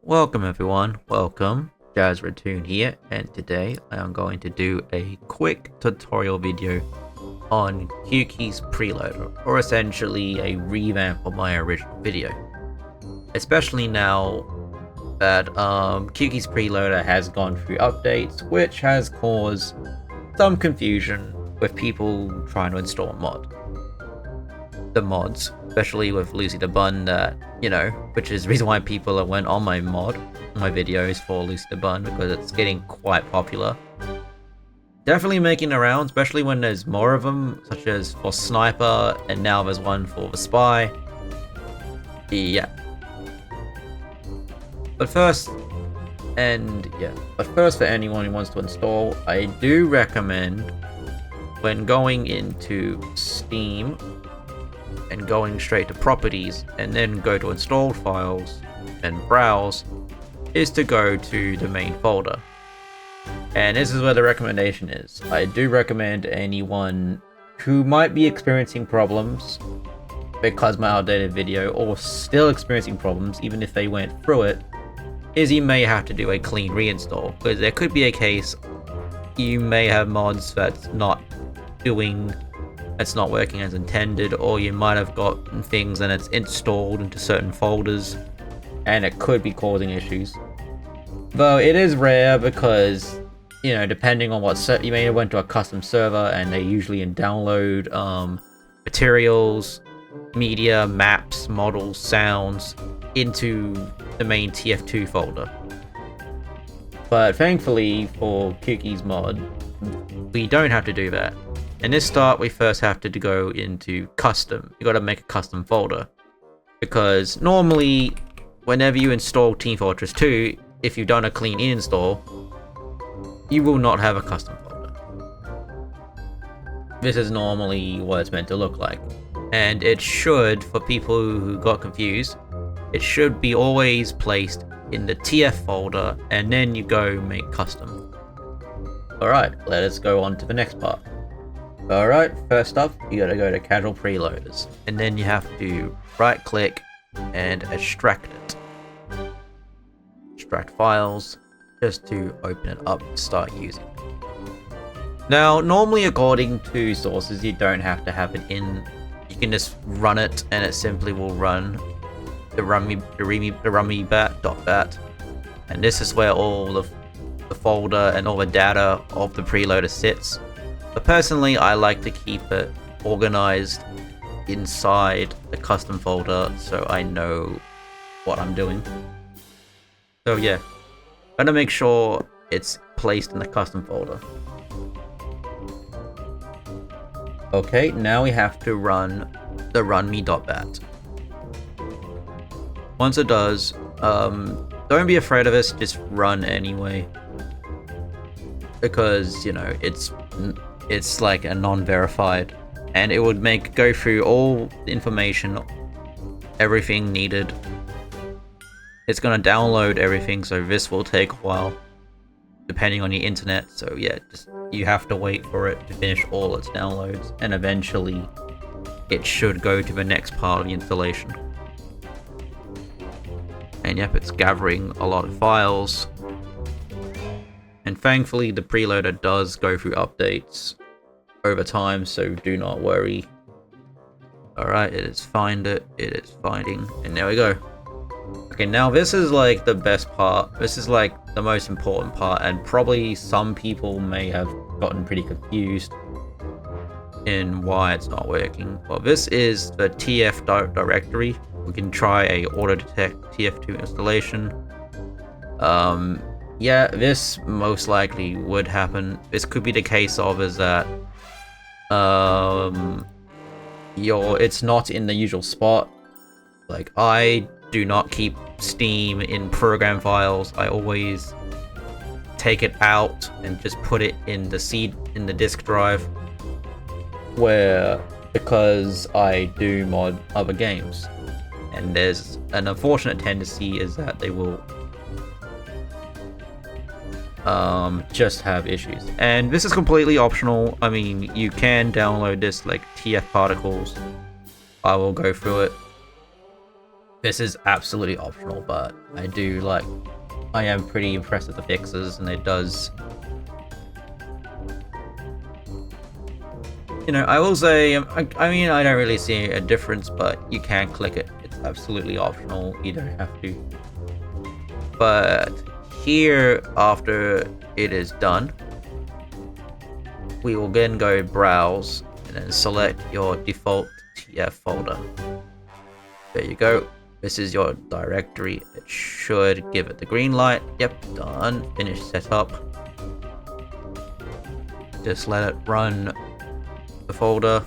Welcome everyone, welcome. Jazzratoon here, and today I am going to do a quick tutorial video on Cueki's Preloader, or essentially a revamp of my original video. Especially now that Cueki's Preloader has gone through updates, which has caused some confusion with people trying to install a mod. The mods, especially with Lucy the Bun, that, which is the reason why people went on my videos for Lucy the Bun, because it's getting quite popular. Definitely making the rounds, especially when there's more of them, such as for Sniper, and now there's one for the Spy. Yeah. But first, for anyone who wants to install, I do recommend, when going into Steam, and going straight to properties and then go to installed files and browse, is to go to the main folder. And this is where the recommendation is. I do recommend anyone who might be experiencing problems because my outdated video, or still experiencing problems even if they went through it, is you may have to do a clean reinstall, because there could be a case you may have mods that's not working as intended, or you might have gotten things and it's installed into certain folders and it could be causing issues. Though it is rare, because depending on what you may have went to a custom server and they usually download materials, media, maps, models, sounds into the main TF2 folder. But thankfully for Cueki's mod, we don't have to do that. In this start, we first have to go into custom. You gotta make a custom folder, because normally, whenever you install Team Fortress 2, if you've done a clean install, you will not have a custom folder. This is normally what it's meant to look like, and it should, for people who got confused, it should be always placed in the TF folder, and then you go make custom. Alright, let us go on to the next part. Alright, first up, you gotta go to Casual Preloaders, and then you have to right click and extract it. Extract files, just to open it up and start using it. Now, normally according to sources, you don't have to have it in. You can just run it and it simply will run the rummy.bat, and this is where all of the folder and all the data of the preloader sits. But personally, I like to keep it organized inside the custom folder so I know what I'm doing. So yeah, gotta make sure it's placed in the custom folder. Okay, now we have to run the runme.bat. Once it does, don't be afraid of this, just run anyway. Because, it's like a non-verified, and it would go through all the information, everything needed. It's gonna download everything, so this will take a while depending on your internet. So yeah, you have to wait for it to finish all its downloads, and eventually it should go to the next part of the installation. And yep, it's gathering a lot of files. And thankfully, the preloader does go through updates over time, so do not worry. Alright, it is finding, and there we go. Okay, now this is like the best part. This is like the most important part, and probably some people may have gotten pretty confused in why it's not working. Well, this is the TF directory. We can try a auto detect TF2 installation. Yeah, this most likely would happen. This could be the case of is that it's not in the usual spot. Like, I do not keep Steam in program files. I always take it out and just put it in the disk drive, because I do mod other games, and there's an unfortunate tendency is that they will just have issues. And this is completely optional. I mean, you can download this like TF particles. I will go through it. This is absolutely optional, but I am pretty impressed with the fixes, and it does. You know, I will say, I mean, I don't really see a difference, but you can click it. It's absolutely optional. You don't have to. But here, after it is done, we will then go browse and then select your default TF folder. There you go. This is your directory. It should give it the green light. Yep, done. Finish setup. Just let it run the folder.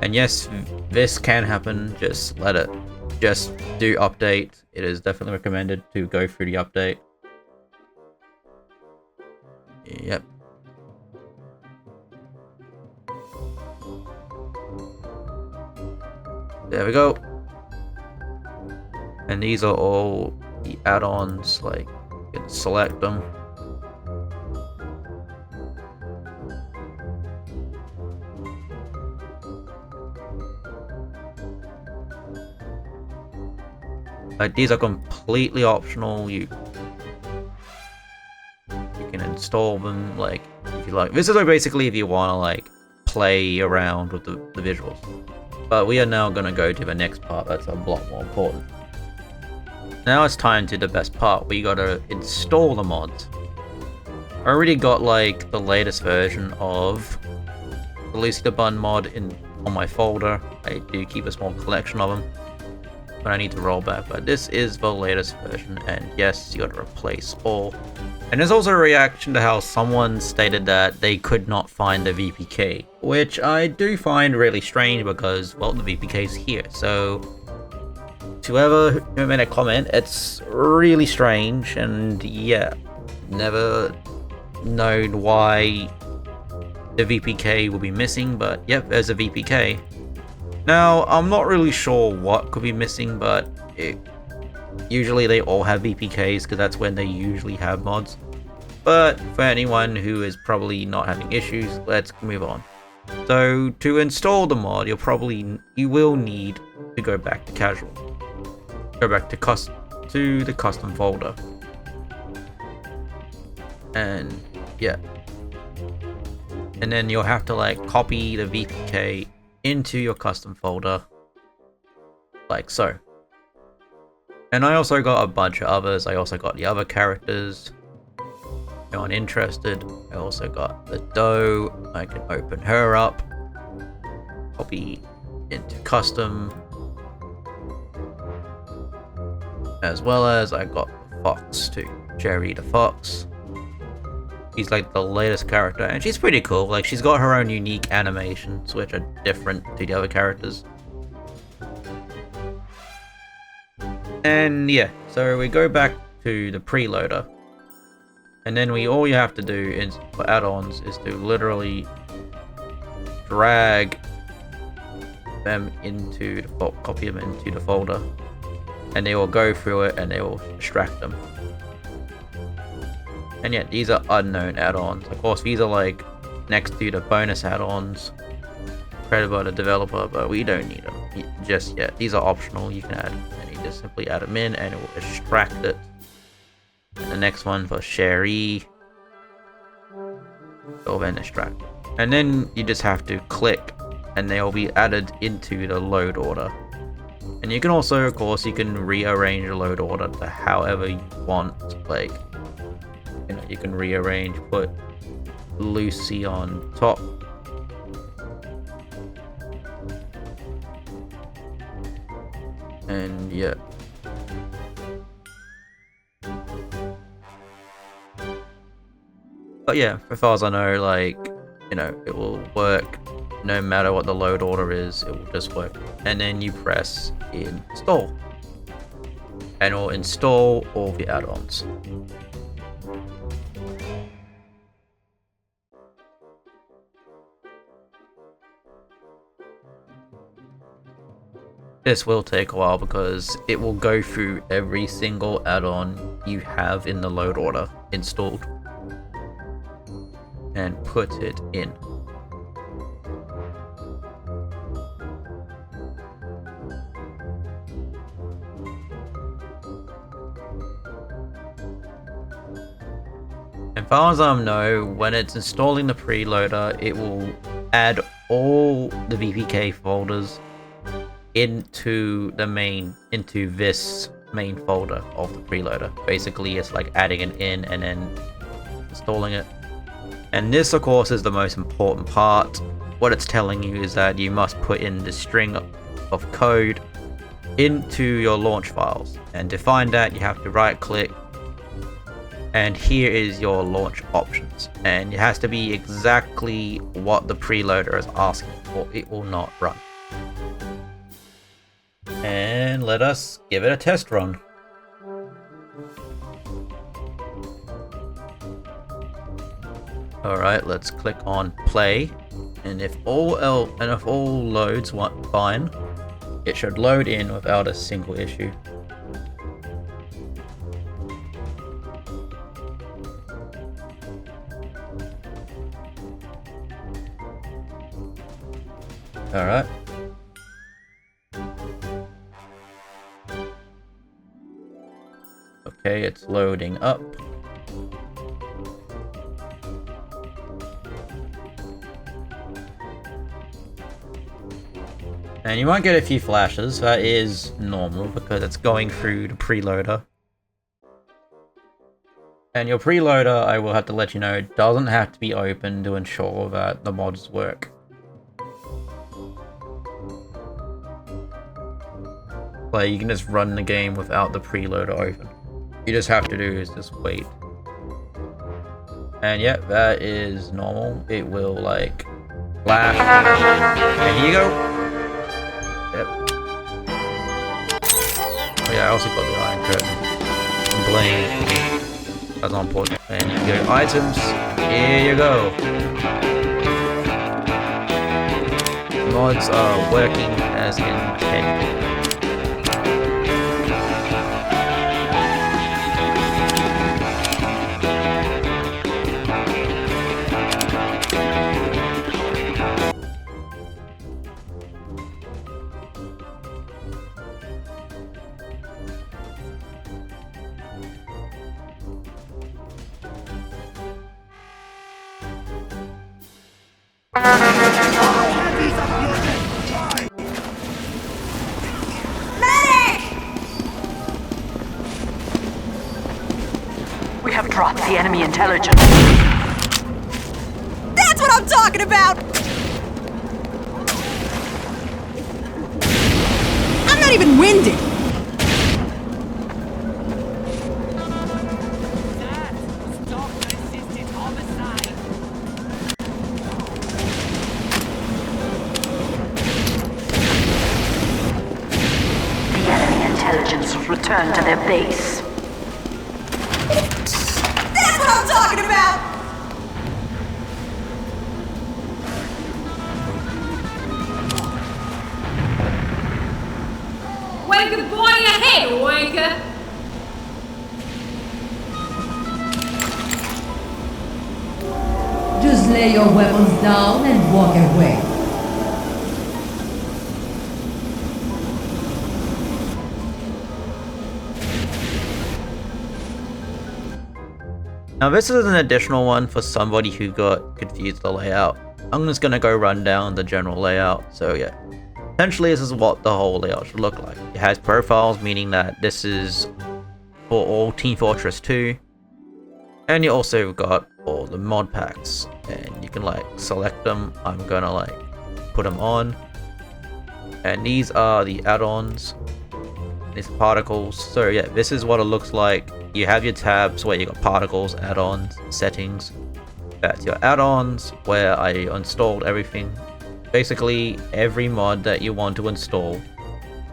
And yes, this can happen. Just let it. Just do update. It is definitely recommended to go through the update. Yep. There we go. And these are all the add-ons, like, you can select them. Like, these are completely optional. You can install them, like, if you like. This is basically if you want to, like, play around with the visuals. But we are now going to go to the next part that's a lot more important. Now it's time to the best part. We gotta install the mods. I already got like the latest version of the Lucy the Bun mod on my folder. I do keep a small collection of them, but I need to roll back. But this is the latest version, and yes, you gotta replace all. And there's also a reaction to how someone stated that they could not find the VPK, which I do find really strange because, well, the VPK is here. So whoever made a comment, it's really strange, and yeah, never known why the VPK will be missing, but yep, there's a VPK. Now, I'm not really sure what could be missing, but usually they all have VPKs because that's when they usually have mods. But for anyone who is probably not having issues, let's move on. So to install the mod, you will need to go back to casual. Go back to the custom folder, and yeah, and then you'll have to like copy the VPK into your custom folder, like so. And I also got a bunch of others. I also got the other characters. Anyone interested? I also got the doe. I can open her up, copy into custom. As well as I got the fox too, Jerry the fox. She's like the latest character, and she's pretty cool. Like, she's got her own unique animations, which are different to the other characters. And yeah, so we go back to the preloader, and then all you have to do is for add-ons is to literally drag them into the copy them into the folder. And they will go through it and they will extract them. And yeah, these are unknown add-ons. Of course, these are like next to the bonus add-ons created by the developer, but we don't need them just yet. These are optional. You can add, and you just simply add them in and it will extract it. And the next one for Sherry, will then extract it. And then you just have to click and they will be added into the load order. And you can also, of course, you can rearrange the load order to however you want. Like, you know, you can rearrange, put Lucy on top. And yeah. But yeah, as far as I know, like, you know, it will work no matter what the load order is, it will just work. And then you press install, and it will install all the add-ons. This will take a while because it will go through every single add-on you have in the load order installed and put it in. And far as I know, when it's installing the preloader, it will add all the VPK folders into this main folder of the preloader. Basically, it's like adding it in and then installing it. And this, of course, is the most important part. What it's telling you is that you must put in the string of code into your launch files. And to find that, you have to right click, and here is your launch options. And it has to be exactly what the preloader is asking for. It will not run. And let us give it a test run. Alright, let's click on play, and if all loads fine, it should load in without a single issue. Alright. Okay, it's loading up. And you might get a few flashes. That is normal because it's going through the preloader. And your preloader, I will have to let you know, doesn't have to be open to ensure that the mods work. Like, you can just run the game without the preloader open. You just have to do is just wait. And yeah, that is normal. It will like flash. And here you go. Yep. Oh yeah, I also got the Iron Curtain. Blade. That's not important. And you go items. Here you go. Mods are working as intended. We have dropped the enemy intelligence. That's what I'm talking about! I'm not even winded! The enemy intelligence has returned to their base. That's what I'm talking about! Wanker boy ahead, wanker! Just lay your weapons down and walk away. Now this is an additional one for somebody who got confused the layout. I'm just gonna go run down the general layout. So yeah, essentially this is what the whole layout should look like. It has profiles, meaning that this is for all Team Fortress 2. And you also got all the mod packs, and you can like select them. I'm gonna like put them on. And these are the add-ons. These particles. So yeah, this is what it looks like. You have your tabs where you got particles, add-ons, settings. That's your add-ons where I installed everything. Basically, every mod that you want to install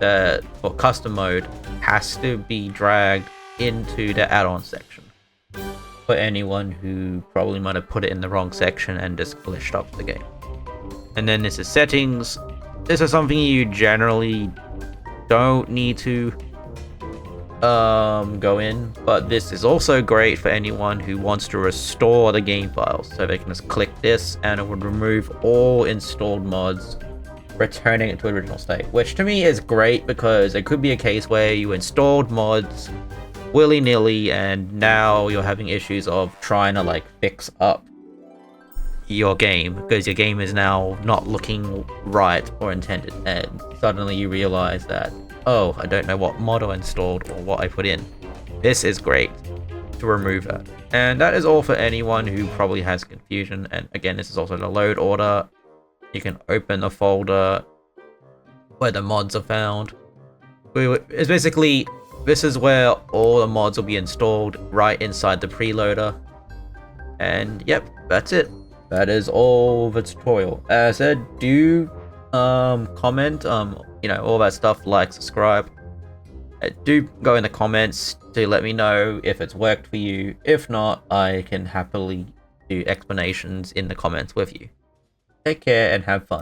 that for custom mode has to be dragged into the add-on section. For anyone who probably might have put it in the wrong section and just glitched up the game. And then this is settings. This is something you generally don't need to go in, but this is also great for anyone who wants to restore the game files. So they can just click this and it would remove all installed mods, returning it to original state, which to me is great because it could be a case where you installed mods willy-nilly, and now you're having issues of trying to like fix up your game because your game is now not looking right or intended, and suddenly you realize that, oh, I don't know what mod I installed or what I put in. This is great to remove that. And that is all for anyone who probably has confusion. And again, this is also the load order. You can open the folder where the mods are found. It's basically, this is where all the mods will be installed right inside the preloader. And yep, that's it. That is all the tutorial. As I said, do comment, you know, all that stuff, like, subscribe. Do go in the comments to let me know if it's worked for you. If not, I can happily do explanations in the comments with you. Take care and have fun.